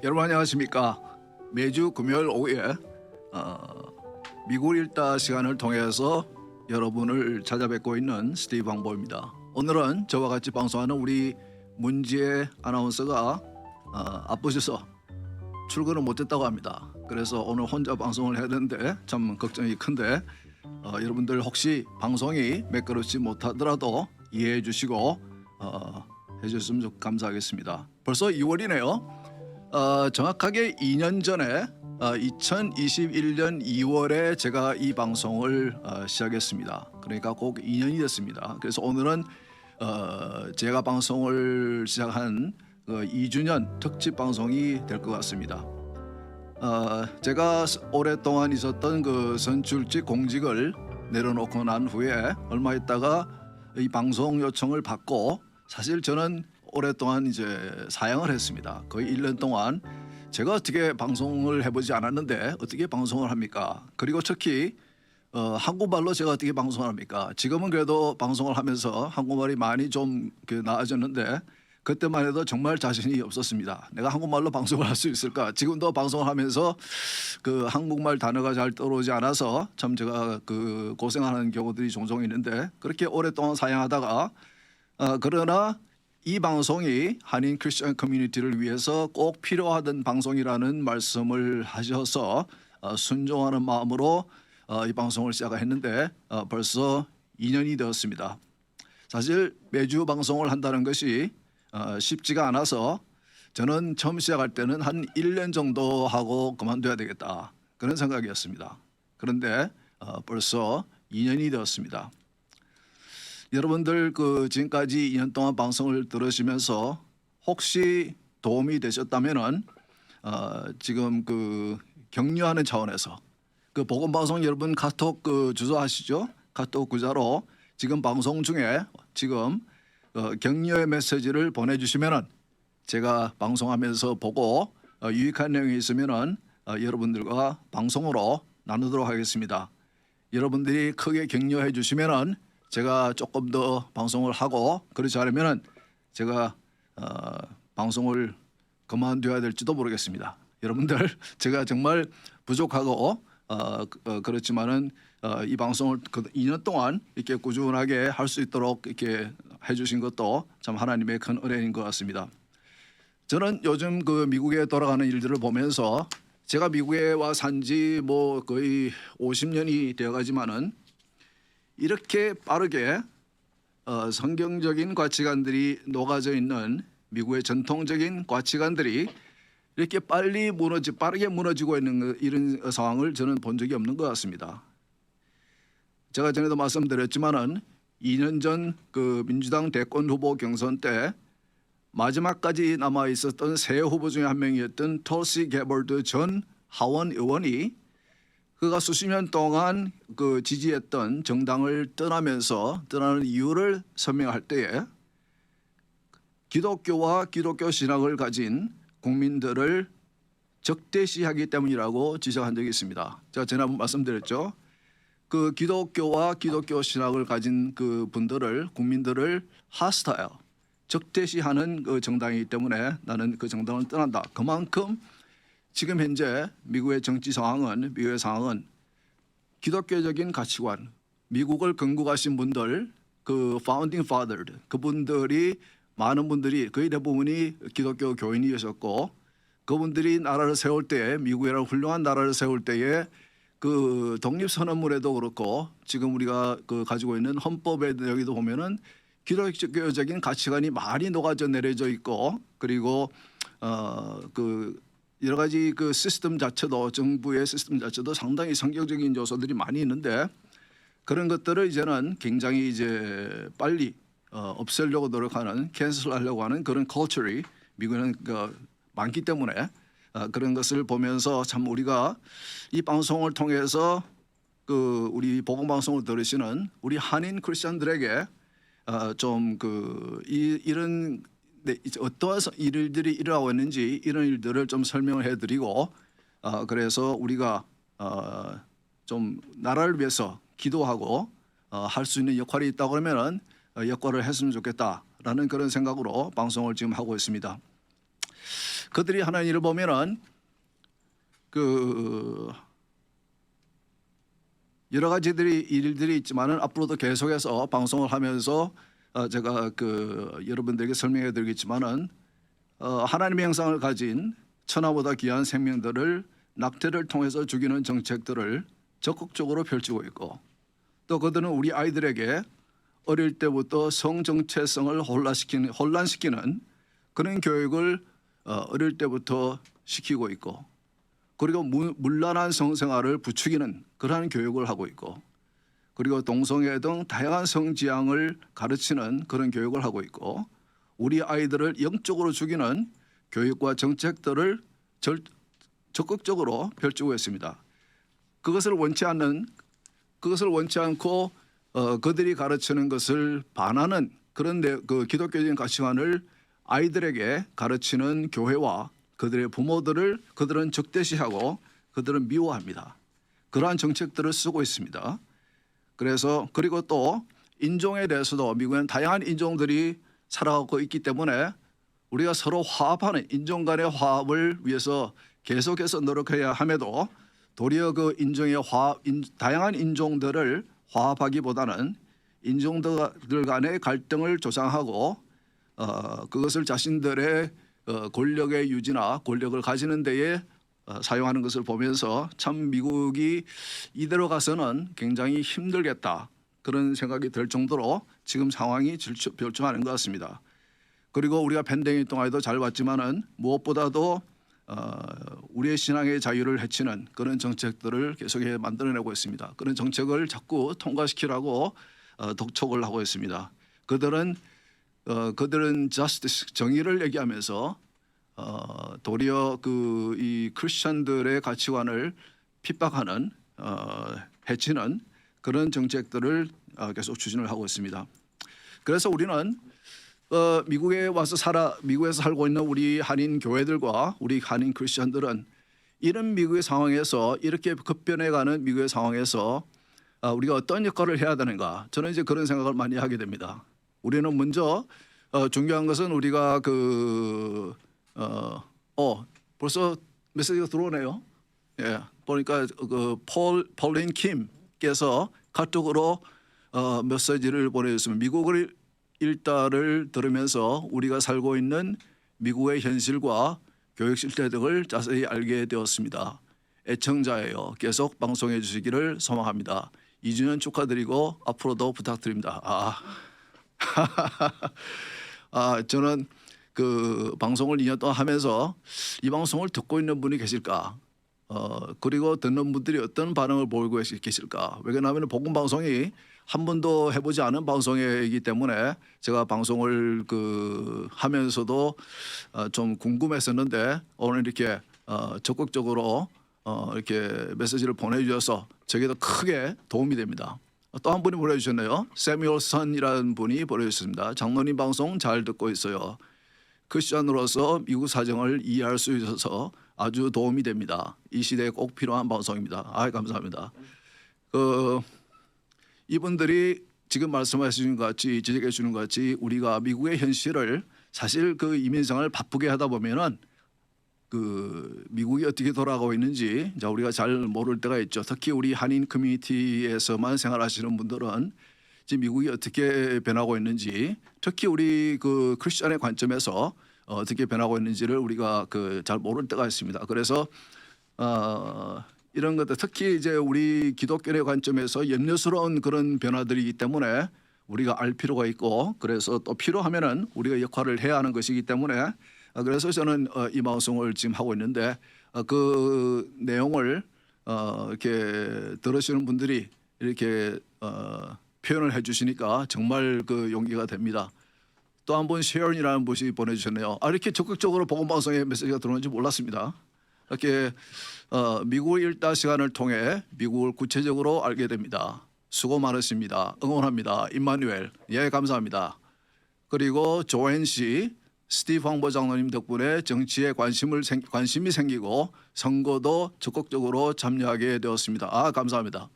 여러분 안녕하십니까? 매주 금요일 오후에 미국 일다 시간을 통해서 여러분을 찾아뵙고 있는 스티브 황보입니다. 오늘은 저와 같이 방송하는 우리 문지혜 아나운서가 아프셔서 출근을 못했다고 합니다. 그래서 오늘 혼자 방송을 해야 되는데 참 걱정이 큰데 여러분들 혹시 방송이 매끄럽지 못하더라도 이해해 주시고 해주셨으면 감사하겠습니다. 벌써 2월이네요. 정확하게 2년 전에 2021년 2월에 제가 이 방송을 시작했습니다. 그러니까 꼭 2년이 됐습니다. 그래서 오늘은 제가 방송을 시작한 2주년 특집 방송이 될 것 같습니다. 제가 오랫동안 있었던 그 선출직 공직을 내려놓고 난 후에 얼마 있다가 이 방송 요청을 받고 사실 저는 오랫동안 이제 사양을 했습니다. 거의 1년 동안 제가 어떻게 방송을 해보지 않았는데 어떻게 방송을 합니까? 그리고 특히 한국말로 제가 어떻게 방송을 합니까? 지금은 그래도 방송을 하면서 한국말이 많이 좀 나아졌는데 그때만 해도 정말 자신이 없었습니다. 내가 한국말로 방송을 할 수 있을까? 지금도 방송을 하면서 그 한국말 단어가 잘 떠오르지 않아서 참 제가 그 고생하는 경우들이 종종 있는데 그렇게 오랫동안 사양하다가 그러나 이 방송이 한인 크리스천 커뮤니티를 위해서 꼭 필요하던 방송이라는 말씀을 하셔서 순종하는 마음으로 이 방송을 시작했는데 벌써 2년이 되었습니다. 사실 매주 방송을 한다는 것이 쉽지가 않아서 저는 처음 시작할 때는 한 1년 정도 하고 그만둬야 되겠다 그런 생각이었습니다. 그런데 벌써 2년이 되었습니다. 여러분들 그 지금까지 2년 동안 방송을 들으시면서 혹시 도움이 되셨다면은 지금 그 격려하는 차원에서 그 복음 방송 여러분 카톡 그 주소 아시죠? 카톡 구자로 지금 방송 중에 지금 격려의 메시지를 보내주시면은 제가 방송하면서 보고 유익한 내용이 있으면은 여러분들과 방송으로 나누도록 하겠습니다. 여러분들이 크게 격려해 주시면은 제가 조금 더 방송을 하고 그렇지 않으면은 제가 방송을 그만둬야 될지도 모르겠습니다. 여러분들 제가 정말 부족하고 그렇지만은 이 방송을 2년 동안 이렇게 꾸준하게 할 수 있도록 이렇게 해주신 것도 참 하나님의 큰 은혜인 것 같습니다. 저는 요즘 그 미국에 돌아가는 일들을 보면서 제가 미국에 와 산지 뭐 거의 50년이 되어가지만은 이렇게 빠르게 성경적인 가치관들이 녹아져 있는 미국의 전통적인 가치관들이 이렇게 빠르게 무너지고 있는 이런 상황을 저는 본 적이 없는 것 같습니다. 제가 전에도 말씀드렸지만은 2년 전 그 민주당 대권 후보 경선 때 마지막까지 남아 있었던 세 후보 중에 한 명이었던 톨시 게버드 전 하원 의원이 그가 수십 년 동안 그 지지했던 정당을 떠나는 이유를 설명할 때에 기독교와 기독교 신앙을 가진 국민들을 적대시하기 때문이라고 지적한 적이 있습니다. 제가 전에 한번 말씀드렸죠. 그 기독교와 기독교 신앙을 가진 그 분들을 국민들을 hostile 적대시하는 그 정당이기 때문에 나는 그 정당을 떠난다. 그만큼 지금 현재 미국의 정치 상황은 미국의 상황은 기독교적인 가치관, 미국을 건국하신 분들, 그 founding father, 그분들이 많은 분들이 거의 대부분이 기독교 교인이셨고 그분들이 나라를 세울 때에 미국이라는 훌륭한 나라를 세울 때에 그 독립선언문에도 그렇고 지금 우리가 그 가지고 있는 헌법에 여기도 보면은 기독교적인 가치관이 많이 녹아져 내려져 있고 그리고 그 여러 가지 그 시스템 자체도 정부의 시스템 자체도 상당히 성경적인 요소들이 많이 있는데 그런 것들을 이제는 굉장히 이제 빨리 없애려고 노력하는 캔슬하려고 하는 그런 culture이 미국에는 많기 때문에 그런 것을 보면서 참 우리가 이 방송을 통해서 그 우리 복음 방송을 들으시는 우리 한인 크리스천들에게 좀 그 이런 어떠한 일들이 일어나고 있는지 이런 일들을 좀 설명을 해드리고 그래서 우리가 좀 나라를 위해서 기도하고 할 수 있는 역할이 있다고 하면은 역할을 했으면 좋겠다라는 그런 생각으로 방송을 지금 하고 있습니다. 그들이 하는 일을 보면은 그 여러 가지들이 일들이 있지만은 앞으로도 계속해서 방송을 하면서 제가 그 여러분들에게 설명해 드리겠지만은 하나님의 형상을 가진 천하보다 귀한 생명들을 낙태를 통해서 죽이는 정책들을 적극적으로 펼치고 있고, 또 그들은 우리 아이들에게 어릴 때부터 성 정체성을 혼란시키는 그런 교육을 어릴 때부터 시키고 있고, 그리고 문란한 성생활을 부추기는 그러한 교육을 하고 있고, 그리고 동성애 등 다양한 성지향을 가르치는 그런 교육을 하고 있고, 우리 아이들을 영적으로 죽이는 교육과 정책들을 적극적으로 펼치고 있습니다. 그것을 원치 않고 그들이 가르치는 것을 반하는 그런 그 기독교적인 가치관을 아이들에게 가르치는 교회와 그들의 부모들을 그들은 적대시하고 그들은 미워합니다. 그러한 정책들을 쓰고 있습니다. 그래서 그리고 또 인종에 대해서도 미국에는 다양한 인종들이 살아가고 있기 때문에 우리가 서로 화합하는 인종 간의 화합을 위해서 계속해서 노력해야 함에도 도리어 그 다양한 인종들을 화합하기보다는 인종들 간의 갈등을 조장하고 그것을 자신들의 권력의 유지나 권력을 가지는 데에 사용하는 것을 보면서 참 미국이 이대로 가서는 굉장히 힘들겠다, 그런 생각이 들 정도로 지금 상황이 별초하는 것 같습니다. 그리고 우리가 팬데믹 동안에도 잘 봤지만은 무엇보다도 우리의 신앙의 자유를 해치는 그런 정책들을 계속해 만들어내고 있습니다. 그런 정책을 자꾸 통과시키라고 독촉을 하고 있습니다. 그들은 justice, 정의를 얘기하면서 도리어 이 크리스천들의 가치관을 핍박하는 해치는 그런 정책들을 계속 추진을 하고 있습니다. 그래서 우리는 미국에서 살고 있는 우리 한인 교회들과 우리 한인 크리스천들은 이런 미국의 상황에서, 이렇게 급변해가는 미국의 상황에서 우리가 어떤 역할을 해야 되는가, 저는 이제 그런 생각을 많이 하게 됩니다. 우리는 먼저 중요한 것은 우리가 벌써 메시지가 들어오네요. 예, 보니까 폴린 킴께서 카톡으로 메시지를 보내주셨습니다. 미국을 일달을 들으면서 우리가 살고 있는 미국의 현실과 교육 실태 등을 자세히 알게 되었습니다. 애청자예요. 계속 방송해 주시기를 소망합니다. 2주년 축하드리고 앞으로도 부탁드립니다. 저는 그 방송을 2년 동안 하면서 이 방송을 듣고 있는 분이 계실까? 그리고 듣는 분들이 어떤 반응을 보이고 계실까? 왜냐하면 복음 방송이 한 번도 해보지 않은 방송이기 때문에 제가 방송을 하면서도 좀 궁금했었는데, 오늘 이렇게 적극적으로 이렇게 메시지를 보내주셔서 저에게도 크게 도움이 됩니다. 또 한 분이 보내주셨네요. 세뮤얼 선이라는 분이 보내주셨습니다. 장로님 방송 잘 듣고 있어요. 크리스천으로서 미국 사정을 이해할 수 있어서 아주 도움이 됩니다. 이 시대에 꼭 필요한 방송입니다. 감사합니다. 이분들이 지금 말씀하시는 것 같이, 지적해 주는 것 같이, 우리가 미국의 현실을, 사실 그 이민생활을 바쁘게 하다 보면은 미국이 어떻게 돌아가고 있는지 우리가 잘 모를 때가 있죠. 특히 우리 한인 커뮤니티에서만 생활하시는 분들은 지금 미국이 어떻게 변하고 있는지, 특히 우리 크리스천의 관점에서 어떻게 변하고 있는지를 우리가 잘 모를 때가 있습니다. 그래서 이런 것들, 특히 이제 우리 기독교의 관점에서 염려스러운 그런 변화들이기 때문에 우리가 알 필요가 있고, 그래서 또 필요하면은 우리가 역할을 해야 하는 것이기 때문에, 그래서 저는 이 방송을 지금 하고 있는데, 그 내용을 이렇게 들으시는 분들이 이렇게 표현을 해주시니까 정말 용기가 됩니다. 또 한 번 셰언이라는 분이 보내주셨네요. 이렇게 적극적으로 복음 방송에 메시지가 들어오는지 몰랐습니다. 이렇게 미국 일다 시간을 통해 미국을 구체적으로 알게 됩니다. 수고 많으십니다. 응원합니다. 임마누엘. 예, 감사합니다. 그리고 조엔 씨, 스티브 황보 장로님 덕분에 정치에 관심이 생기고 선거도 적극적으로 참여하게 되었습니다. 감사합니다.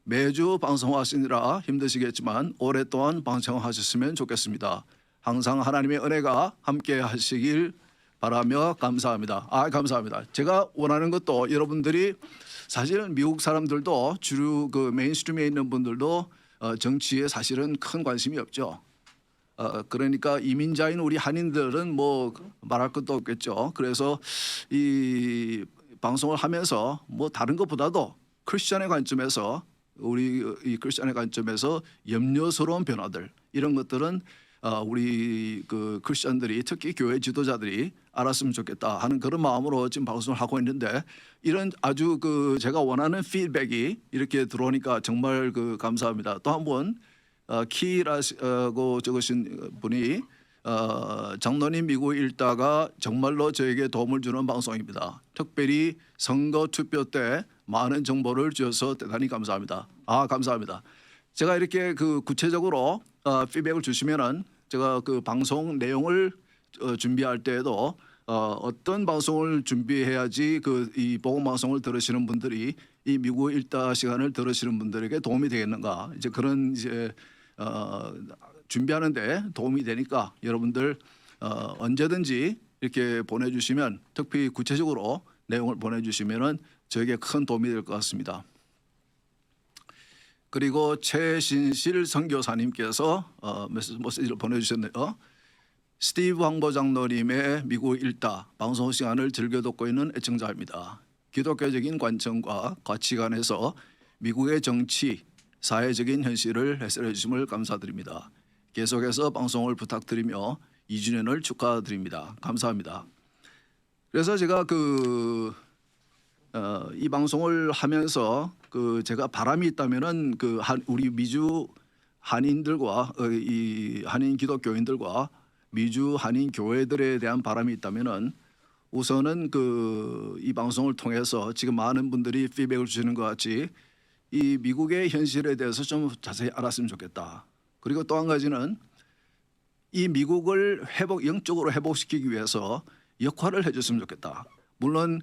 매주 방송하시느라 힘드시겠지만 오랫동안 방송하셨으면 좋겠습니다. 항상 하나님의 은혜가 함께 하시길 바라며 감사합니다. 감사합니다. 제가 원하는 것도 여러분들이 사실은 미국 사람들도 주로 그 메인스트림에 있는 분들도 정치에 사실은 큰 관심이 없죠. 그러니까 이민자인 우리 한인들은 뭐 말할 것도 없겠죠. 그래서 이 방송을 하면서 뭐 다른 것보다도 크리스천의 관점에서 우리 이 크리스천의 관점에서 염려스러운 변화들 이런 것들은 우리 그 크리스천들이 특히 교회 지도자들이 알았으면 좋겠다 하는 그런 마음으로 지금 방송을 하고 있는데 이런 아주 그 제가 원하는 피드백이 이렇게 들어오니까 정말 그 감사합니다. 또 한 번 키라고 적으신 분이 장로님 미국 일다가 정말로 저에게 도움을 주는 방송입니다. 특별히 선거 투표 때 많은 정보를 주셔서 대단히 감사합니다. 감사합니다. 제가 이렇게 그 구체적으로 피드백을 주시면은 제가 그 방송 내용을 준비할 때에도 어떤 방송을 준비해야지 그 이 복음 방송을 들으시는 분들이 이 미국 일다 시간을 들으시는 분들에게 도움이 되겠는가 이제 그런 이제 준비하는데 도움이 되니까 여러분들 언제든지 이렇게 보내주시면 특히 구체적으로 내용을 보내주시면은 저에게 큰 도움이 될 것 같습니다. 그리고 최신실 선교사님께서 메시지를 보내주셨네요. 스티브 황보 장로님의 미국 일다 방송 시간을 즐겨 듣고 있는 애청자입니다. 기독교적인 관점과 가치관에서 미국의 정치, 사회적인 현실을 해설해 주심을 감사드립니다. 계속해서 방송을 부탁드리며 2주년을 축하드립니다. 감사합니다. 그래서 제가 이 방송을 하면서 제가 바람이 있다면은 우리 미주 한인들과 이 한인 기독교인들과 미주 한인 교회들에 대한 바람이 있다면은 우선은 이 방송을 통해서 지금 많은 분들이 피드백을 주시는 것 같이 이 미국의 현실에 대해서 좀 자세히 알았으면 좋겠다. 그리고 또 한 가지는 이 미국을 영적으로 회복시키기 위해서 역할을 해줬으면 좋겠다. 물론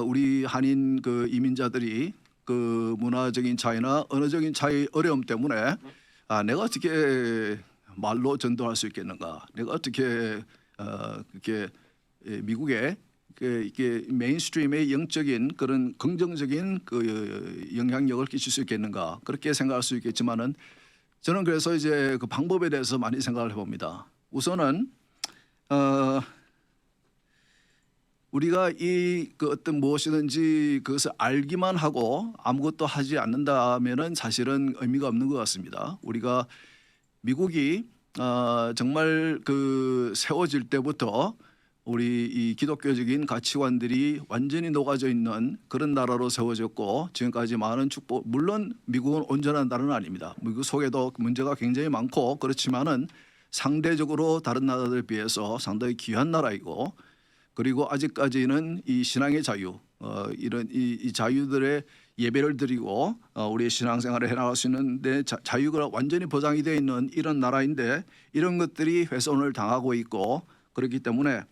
우리 한인 이민자들이 문화적인 차이나 언어적인 차이 어려움 때문에 내가 어떻게 말로 전도할 수 있겠는가? 내가 어떻게 그렇게 미국의 이게 메인스트림의 영적인 그런 긍정적인 영향력을 끼칠 수 있겠는가? 그렇게 생각할 수 있겠지만은 저는 그래서 이제 그 방법에 대해서 많이 생각을 해봅니다. 우선은 우리가 어떤 무엇이든지 그것을 알기만 하고 아무것도 하지 않는다면은 사실은 의미가 없는 것 같습니다. 우리가 미국이 정말 세워질 때부터 우리 이 기독교적인 가치관들이 완전히 녹아져 있는 그런 나라로 세워졌고 지금까지 많은 축복. 물론 미국은 온전한 나라는 아닙니다. 미국 속에도 문제가 굉장히 많고 그렇지만은 상대적으로 다른 나라들에 비해서 상당히 귀한 나라이고 그리고 아직까지는 이 신앙의 자유, 이런 이 자유들의 예배를 드리고 우리의 신앙생활을 해나갈 수 있는데 자유가 완전히 보장이 되어 있는 이런 나라인데 이런 것들이 훼손을 당하고 있고 그렇기 때문에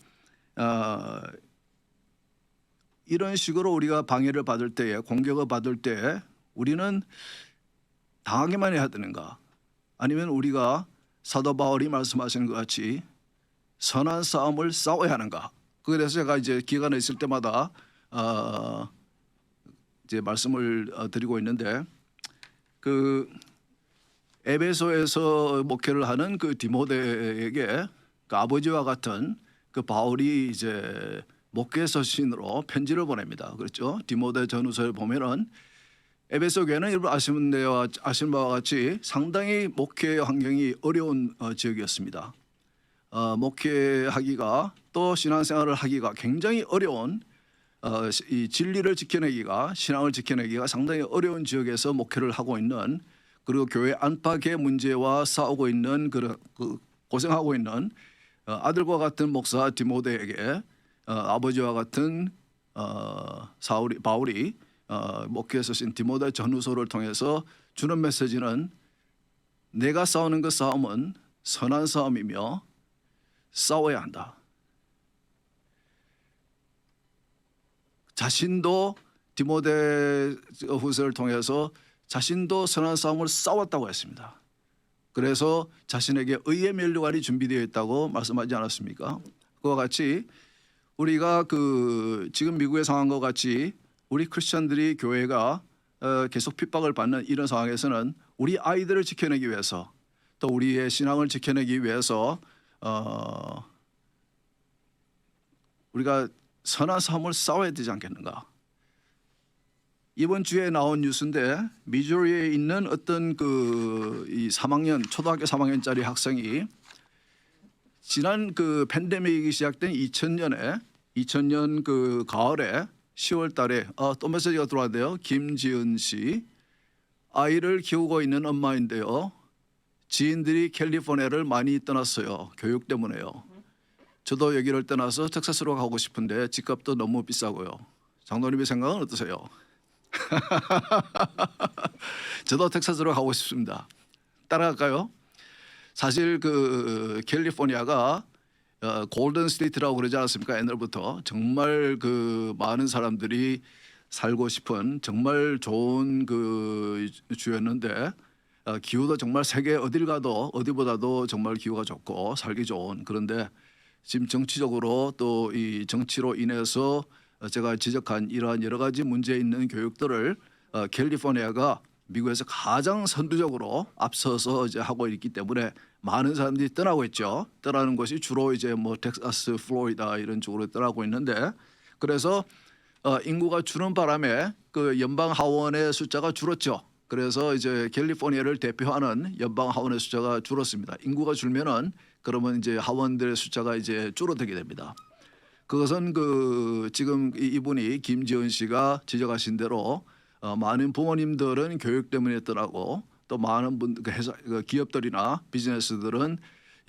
이런 식으로 우리가 방해를 받을 때에 공격을 받을 때 우리는 당하기만 해야 되는가? 아니면 우리가 사도 바울이 말씀하시는 것 같이 선한 싸움을 싸워야 하는가? 그래서 제가 이제 기회가 있을 때마다 이제 말씀을 드리고 있는데 에베소에서 목회를 하는 디모데에게 아버지와 같은 바울이 이제 목회 서신으로 편지를 보냅니다. 그렇죠? 디모데 전후서에 보면은 에베소 교회는 여러분 아시는 바와 같이 상당히 목회 환경이 어려운 지역이었습니다. 목회하기가 또 신앙생활을 하기가 굉장히 어려운 이 진리를 지켜내기가 신앙을 지켜내기가 상당히 어려운 지역에서 목회를 하고 있는 그리고 교회 안팎의 문제와 싸우고 있는 고생하고 있는 아들과 같은 목사 디모데에게 아버지와 같은 바울이 목회에서 쓴 디모데 전후서를 통해서 주는 메시지는 내가 싸우는 그 싸움은 선한 싸움이며 싸워야 한다. 자신도 디모데 후서를 통해서 자신도 선한 싸움을 싸웠다고 했습니다. 그래서 자신에게 의의 면류관이 준비되어 있다고 말씀하지 않았습니까? 그와 같이 우리가 그 지금 미국의 상황과 같이 우리 크리스천들이 교회가 계속 핍박을 받는 이런 상황에서는 우리 아이들을 지켜내기 위해서 또 우리의 신앙을 지켜내기 위해서 우리가 선한 싸움을 싸워야 되지 않겠는가? 이번 주에 나온 뉴스인데 미주리에 있는 어떤 이 3학년 초등학교 3학년짜리 학생이 지난 그 팬데믹이 시작된 2000년 그 가을에 10월 달에 또 메시지가 들어왔는데요. 김지은 씨 아이를 키우고 있는 엄마인데요. 지인들이 캘리포니아를 많이 떠났어요. 교육 때문에요. 저도 여기를 떠나서 텍사스로 가고 싶은데 집값도 너무 비싸고요. 장로님의 생각은 어떠세요? 저도 텍사스로 가고 싶습니다. 따라갈까요? 사실 그 캘리포니아가 골든 스테이트라고 그러지 않았습니까? 옛날부터 정말 그 많은 사람들이 살고 싶은 정말 좋은 그 주였는데 기후도 정말 세계 어딜 가도 어디보다도 정말 기후가 좋고 살기 좋은. 그런데 지금 정치적으로 또 이 정치로 인해서 제가 지적한 이러한 여러 가지 문제 있는 교육들을 캘리포니아가 미국에서 가장 선두적으로 앞서서 이제 하고 있기 때문에 많은 사람들이 떠나고 있죠. 떠나는 것이 주로 이제 뭐 텍사스, 플로리다 이런 쪽으로 떠나고 있는데 그래서 인구가 줄는 바람에 그 연방 하원의 숫자가 줄었죠. 그래서 이제 캘리포니아를 대표하는 연방 하원의 숫자가 줄었습니다. 인구가 줄면은 그러면 이제 하원들의 숫자가 이제 줄어들게 됩니다. 그것은 그 지금 이분이 김지은 씨가 지적하신 대로 많은 부모님들은 교육 때문에 떠나고 또 많은 기업들이나 비즈니스들은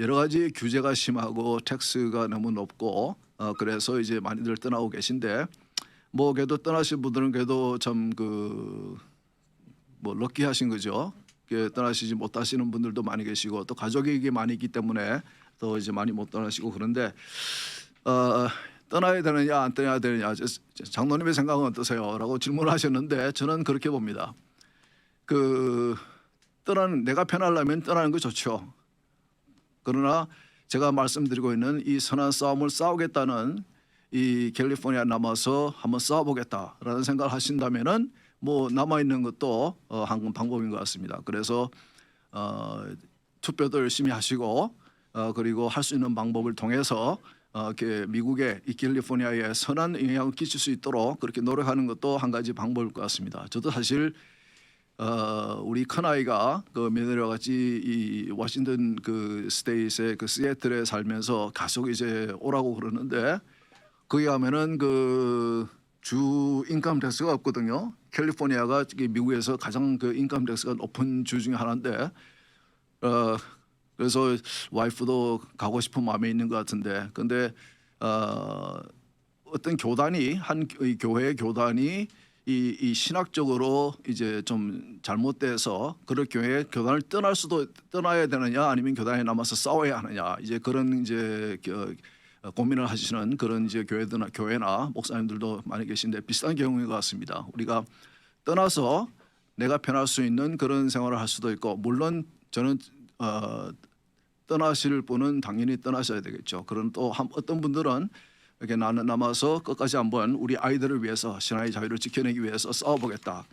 여러 가지 규제가 심하고 텍스가 너무 높고 그래서 이제 많이들 떠나고 계신데 뭐 그래도 떠나신 분들은 그래도 참 그 뭐 럭키하신 거죠. 떠나시지 못하시는 분들도 많이 계시고 또 가족이 많이 있기 때문에 또 이제 많이 못 떠나시고 그런데 떠나야 되느냐 안 떠나야 되느냐 장로님의 생각은 어떠세요? 라고 질문하셨는데 저는 그렇게 봅니다. 그 내가 편하려면 떠나는 거 좋죠. 그러나 제가 말씀드리고 있는 이 선한 싸움을 싸우겠다는 이 캘리포니아 남아서 한번 싸워보겠다라는 생각을 하신다면은 뭐 남아 있는 것도 한 방법인 것 같습니다. 그래서 투표도 열심히 하시고 그리고 할 수 있는 방법을 통해서 이렇게 미국의 이 캘리포니아에 선한 영향을 끼칠 수 있도록 그렇게 노력하는 것도 한 가지 방법일 것 같습니다. 저도 사실 우리 큰 아이가 그 며느리와 같이 이 워싱턴 그 스테이트의 그 시애틀에 살면서 계속 이제 오라고 그러는데 거기 가면은 그 주 인컴 텍스가 없거든요. 캘리포니아가 미국에서 가장 그 인컴 텍스가 높은 주 중에 하나인데 그래서 와이프도 가고 싶은 마음이 있는 것 같은데 근데 어떤 교단이 한 교회 교단이 이 신학적으로 이제 좀 잘못돼서 그런 교단을 떠나야 되느냐 아니면 교단에 남아서 싸워야 하느냐 이제 그런 이제 고민을 하시는 그런 이제 교회나 목사님들도 많이 계신데 비슷한 경우인 것 같습니다. 우리가 떠나서 내가 편할 수 있는 그런 생활을 할 수도 있고 물론 저는 떠나실 분은 당연히 떠나셔야 되겠죠. 그런 또 어떤 분들은 이렇게 남아서 끝까지 한번 우리 아이들을 위해서 신앙의 자유를 지켜내기 위해서 싸워보겠다.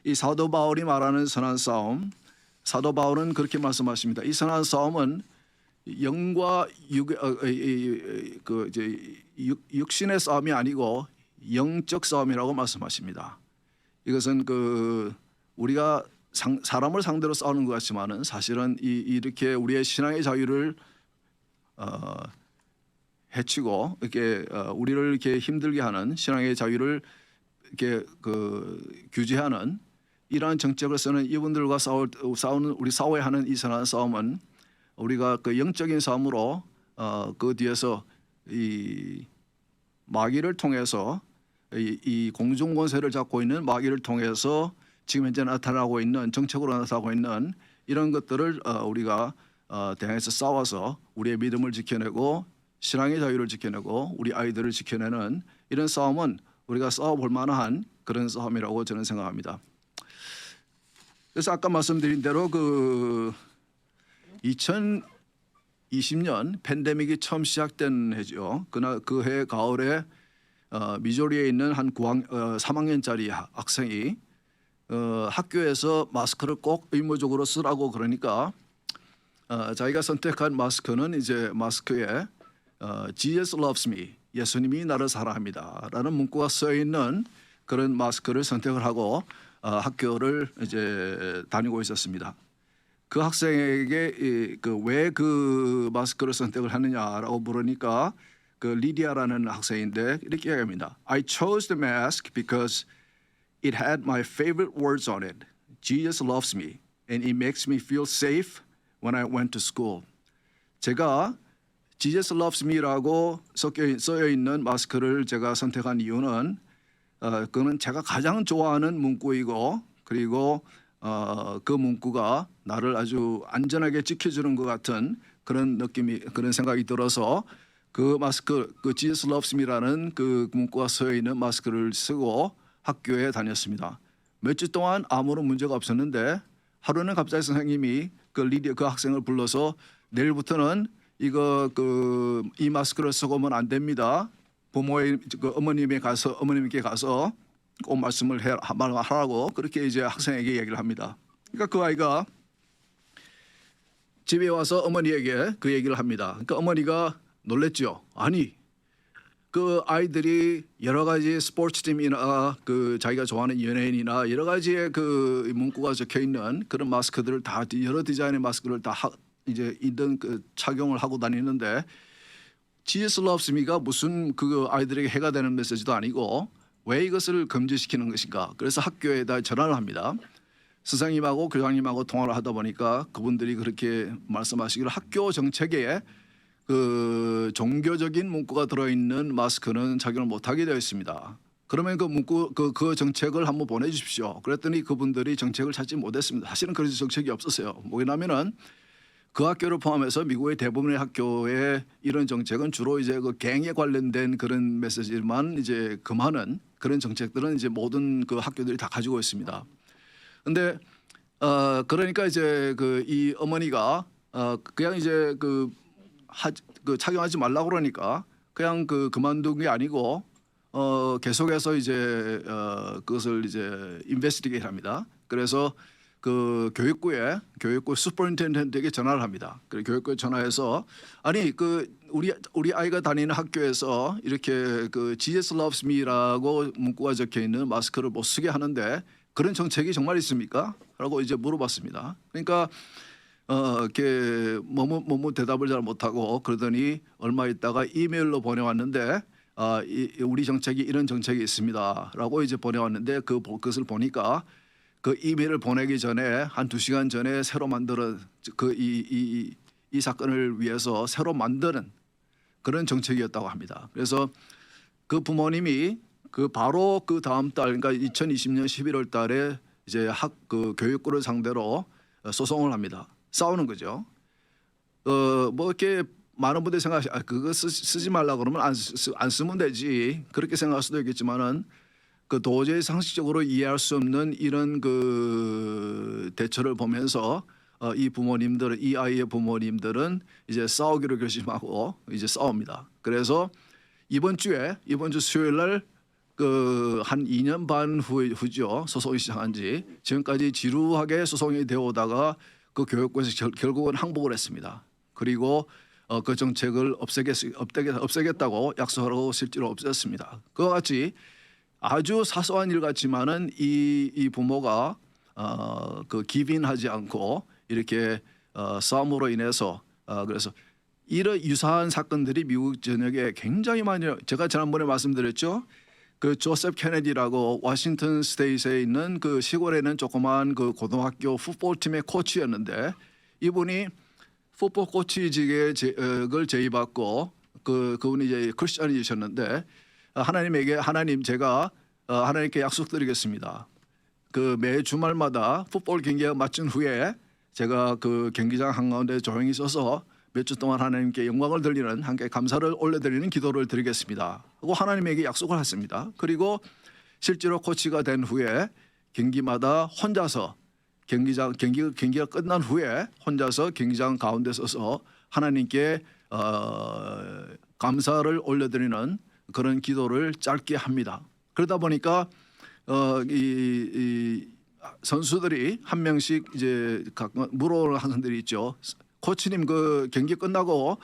이 사도 바울이 말하는 선한 싸움, 사도 바울은 그렇게 말씀하십니다. 이 선한 싸움은 영과 육신의 싸움이 아니고 영적 싸움이라고 말씀하십니다. 이것은 그 우리가 사람을 상대로 싸우는 것 같지만은 사실은 이렇게 우리의 신앙의 자유를 해치고 이렇게 우리를 이렇게 힘들게 하는 신앙의 자유를 이렇게 규제하는 이러한 정책을 쓰는 이분들과 싸워야 하는 이 선한 싸움은 우리가 그 영적인 싸움으로 그 뒤에서 이 마귀를 통해서 이 공중 권세를 잡고 있는 마귀를 통해서 지금 현재 나타나고 있는 정책으로 나타나고 있는 이런 것들을 우리가 대항해서 싸워서 우리의 믿음을 지켜내고 신앙의 자유를 지켜내고 우리 아이들을 지켜내는 이런 싸움은 우리가 싸워볼 만한 그런 싸움이라고 저는 생각합니다. 그래서 아까 말씀드린 대로 그 2020년 팬데믹이 처음 시작된 해죠. 그날 그 해 가을에 미조리에 있는 한 3학년짜리 학생이 학교에서 마스크를 꼭 의무적으로 쓰라고 그러니까 자기가 선택한 마스크는 이제 마스크에 Jesus loves me, 예수님이 나를 사랑합니다라는 문구가 써 있는 그런 마스크를 선택을 하고 학교를 이제 다니고 있었습니다. 그 학생에게 왜 그 마스크를 선택을 하느냐라고 물으니까 그 리디아라는 학생인데 이렇게 얘기합니다. I chose the mask because it had my favorite words on it. Jesus loves me and it makes me feel safe when I went to school. 제가 Jesus loves me라고 써여 있는 마스크를 제가 선택한 이유는 그거는 제가 가장 좋아하는 문구이고 그리고 그 문구가 나를 아주 안전하게 지켜주는 것 같은 그런 생각이 들어서 그 마스크, 그 Jesus loves me라는 그 문구가 써 있는 마스크를 쓰고 학교에 다녔습니다. 몇 주 동안 아무런 문제가 없었는데 하루는 갑자기 선생님이 그 학생을 불러서 내일부터는 이 마스크를 쓰고 오면 안 됩니다. 어머님께 가서 꼭 말씀을 하라고 그렇게 이제 학생에게 얘기를 합니다. 그러니까 그 아이가 집에 와서 어머니에게 그 얘기를 합니다. 그러니까 어머니가 놀랬죠. 아니, 그 아이들이 여러 가지 스포츠팀이나 그 자기가 좋아하는 연예인이나 여러 가지의 그 문구가 적혀 있는 그런 마스크들을 다 여러 디자인의 마스크를 다 이제 있던 착용을 하고 다니는데 Jesus loves me가 무슨 그 아이들에게 해가 되는 메시지도 아니고 왜 이것을 금지시키는 것인가? 그래서 학교에다 전화를 합니다. 선생님하고 교장님하고 통화를 하다 보니까 그분들이 그렇게 말씀하시기를 학교 정책에 그 종교적인 문구가 들어있는 마스크는 착용을 못하게 되어 있습니다. 그러면 그 문구 그 정책을 한번 보내주십시오. 그랬더니 그분들이 정책을 찾지 못했습니다. 사실은 그런 정책이 없었어요. 뭐냐면은 그 학교를 포함해서 미국의 대부분의 학교의 이런 정책은 주로 이제 그 갱에 관련된 그런 메시지만 이제 금하는 그런 정책들은 이제 모든 그 학교들이 다 가지고 있습니다. 근데 그러니까 이제 이 어머니가 그냥 이제 착용하지 말라고 그러니까 그냥 그만둔 게 아니고 계속해서 이제 그것을 이제 인베스티게이트 합니다. 그래서 그 교육부 슈퍼인텐던트에게 전화를 합니다. 그래서 교육부에 전화해서 아니 우리 아이가 다니는 학교에서 이렇게 그 Jesus loves me라고 문구가 적혀 있는 마스크를 못 쓰게 하는데 그런 정책이 정말 있습니까? 라고 이제 물어봤습니다. 그러니까 이렇게 뭐뭐 대답을 잘 못하고 그러더니 얼마 있다가 이메일로 보내왔는데 우리 정책이 이런 정책이 있습니다라고 이제 보내왔는데 그것을 보니까 그 이메일을 보내기 전에 한 2시간 전에 새로 만들어 이 사건을 위해서 새로 만드는 그런 정책이었다고 합니다. 그래서 그 부모님이 바로 그 다음 달 그러니까 2020년 11월 달에 이제 교육부를 상대로 소송을 합니다. 싸우는 거죠. 뭐 이렇게 많은 분들이 생각하시 그거 쓰지 말라 그러면 안 쓰면 되지 그렇게 생각할 수도 있겠지만은 도저히 상식적으로 이해할 수 없는 이런 대처를 보면서 이 아이의 부모님들은 이제 싸우기로 결심하고 이제 싸웁니다. 그래서 이번 주 수요일 날 한 2년 반 후죠. 소송이 시작한 지 지금까지 지루하게 소송이 되어 오다가 그 교육부에서 결국은 항복을 했습니다. 그리고 그 정책을 없애겠다고 약속하고 실제로 없앴습니다. 그와 같이 아주 사소한 일 같지만은 이 부모가 기빈하지 않고 이렇게 싸움으로 인해서 그래서 이런 유사한 사건들이 미국 전역에 굉장히 많이 제가 지난번에 말씀드렸죠. 그 조셉 케네디라고 워싱턴 스테이트에 있는 그 시골에 있는 조그만 그 고등학교 풋볼 팀의 코치였는데 이분이 풋볼 코치직을 제의받고 그분이 이제 크리스천이셨는데 제가 하나님께 약속드리겠습니다. 매 주말마다 풋볼 경기가 마친 후에 제가 그 경기장 한가운데 조용히 서서 몇 주 동안 하나님께 영광을 돌리는 함께 감사를 올려드리는 기도를 드리겠습니다 하고 하나님에게 약속을 했습니다. 그리고 실제로 코치가 된 후에 경기마다 혼자서 경기가 끝난 후에 혼자서 경기장 가운데 서서 하나님께 감사를 올려드리는 그런 기도를 짧게 합니다. 그러다 보니까 이 선수들이 한 명씩 이제 물어오는 선수들이 있죠. 코치님 그 경기 끝나고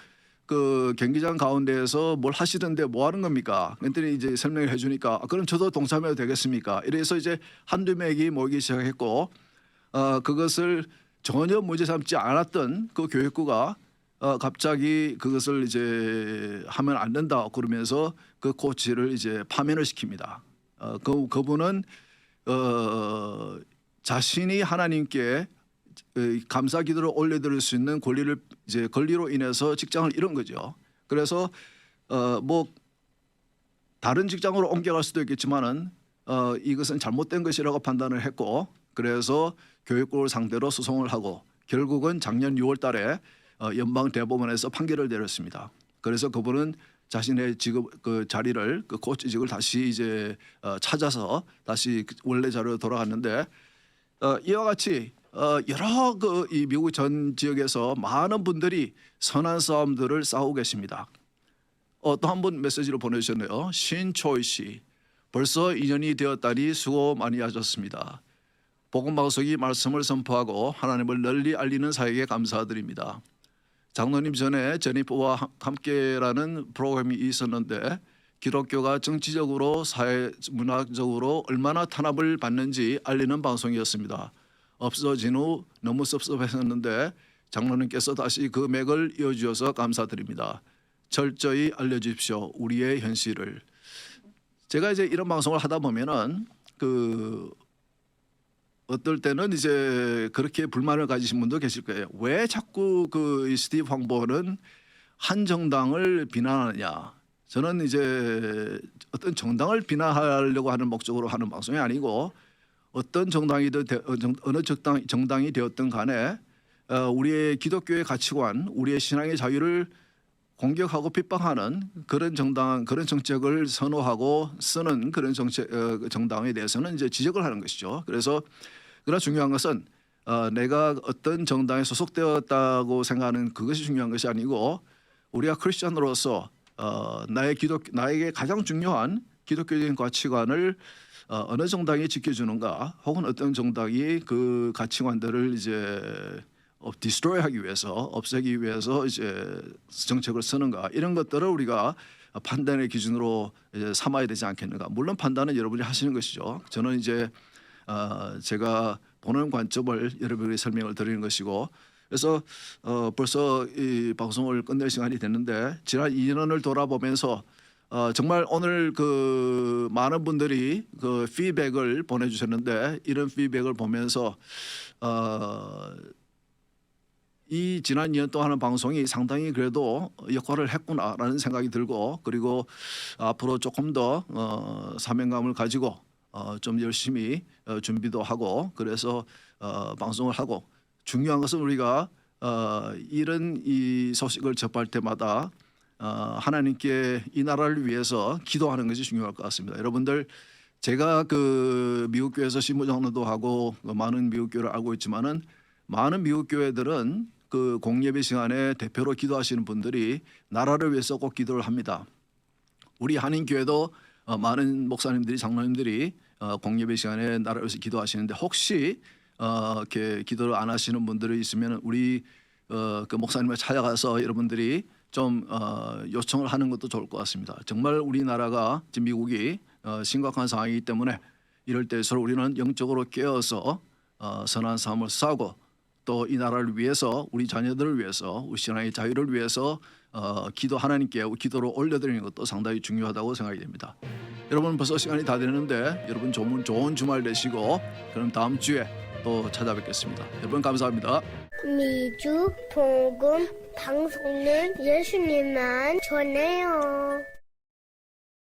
그 경기장 가운데에서 뭘 하시던데 뭐 하는 겁니까? 그랬더니 이제 설명을 해주니까 그럼 저도 동참해도 되겠습니까? 이래서 이제 한두 명이 모이기 시작했고 그것을 전혀 문제 삼지 않았던 그 교육부가 갑자기 그것을 이제 하면 안 된다 그러면서 그 코치를 이제 파면을 시킵니다. 그분은 자신이 하나님께 감사 기도를 올려드릴 수 있는 권리로 인해서 직장을 잃은 거죠. 그래서 뭐 다른 직장으로 옮겨갈 수도 있겠지만은 이것은 잘못된 것이라고 판단을 했고, 그래서 교육부를 상대로 소송을 하고 결국은 작년 6월달에 연방 대법원에서 판결을 내렸습니다. 그래서 그분은 자신의 직업 그 자리를 그 코치직을 다시 이제 찾아서 다시 원래 자리로 돌아갔는데 이와 같이 여러 이 미국 전 지역에서 많은 분들이 선한 싸움들을 싸우고 계십니다. 또 한 분 메시지를 보내주셨네요. 신초이 씨, 벌써 2년이 되었다니 수고 많이 하셨습니다. 복음방송이 말씀을 선포하고 하나님을 널리 알리는 사역에 감사드립니다. 장로님 전에 제니퍼와 함께라는 프로그램이 있었는데 기독교가 정치적으로 사회 문화적으로 얼마나 탄압을 받는지 알리는 방송이었습니다. 없어진 후 너무 섭섭했었는데 장로님께서 다시 그 맥을 이어주셔서 감사드립니다. 철저히 알려주십시오. 우리의 현실을. 제가 이제 이런 방송을 하다 보면은 어떨 때는 이제 그렇게 불만을 가지신 분도 계실 거예요. 왜 자꾸 그 스티브 황보는 한 정당을 비난하느냐. 저는 이제 어떤 정당을 비난하려고 하는 목적으로 하는 방송이 아니고 어떤 정당이든 어느 정당이 되었든 간에 우리의 기독교의 가치관, 우리의 신앙의 자유를 공격하고 핍박하는 그런 정책을 선호하고 쓰는 그런 정당에 대해서는 이제 지적을 하는 것이죠. 그래서 그러나 중요한 것은 내가 어떤 정당에 소속되었다고 생각하는 그것이 중요한 것이 아니고 우리가 크리스천으로서 나에게 가장 중요한 기독교적인 가치관을 어느 정당이 지켜주는가, 혹은 어떤 정당이 그 가치관들을 이제 디스트로이하기 위해서, 없애기 위해서 이제 정책을 쓰는가, 이런 것들을 우리가 판단의 기준으로 이제 삼아야 되지 않겠는가. 물론 판단은 여러분이 하시는 것이죠. 저는 이제 제가 보는 관점을 여러분에게 설명을 드리는 것이고, 그래서 벌써 이 방송을 끝낼 시간이 됐는데 지난 2년을 돌아보면서 정말 오늘 그 많은 분들이 그 피드백을 보내주셨는데, 이런 피드백을 보면서 이 지난 2년 동안 하는 방송이 상당히 그래도 역할을 했구나라는 생각이 들고, 그리고 앞으로 조금 더 사명감을 가지고 좀 열심히 준비도 하고, 그래서 방송을 하고, 중요한 것은 우리가 이런 이 소식을 접할 때마다 하나님께 이 나라를 위해서 기도하는 것이 중요할 것 같습니다. 여러분들, 제가 그 미국 교회에서 신부장로도 하고 많은 미국 교회를 알고 있지만은 많은 미국 교회들은 그 공예배 시간에 대표로 기도하시는 분들이 나라를 위해서 꼭 기도를 합니다. 우리 한인교회도 많은 목사님들이, 장로님들이 공예배 시간에 나라를 위해서 기도하시는데, 혹시 이렇게 기도를 안 하시는 분들이 있으면 우리 그 목사님을 찾아가서 여러분들이 좀 요청을 하는 것도 좋을 것 같습니다. 정말 우리나라가 지금 미국이 심각한 상황이기 때문에 이럴 때일수록 우리는 영적으로 깨어서 선한 삶을 싸고, 또 이 나라를 위해서, 우리 자녀들을 위해서, 우리 신앙의 자유를 위해서 하나님께 기도를 올려드리는 것도 상당히 중요하다고 생각이 됩니다. 여러분, 벌써 시간이 다 됐는데 여러분 좋은 주말 되시고, 그럼 다음 주에 또 찾아뵙겠습니다. 여러분 감사합니다. 미주 복음 방송은 예수님만 전해요.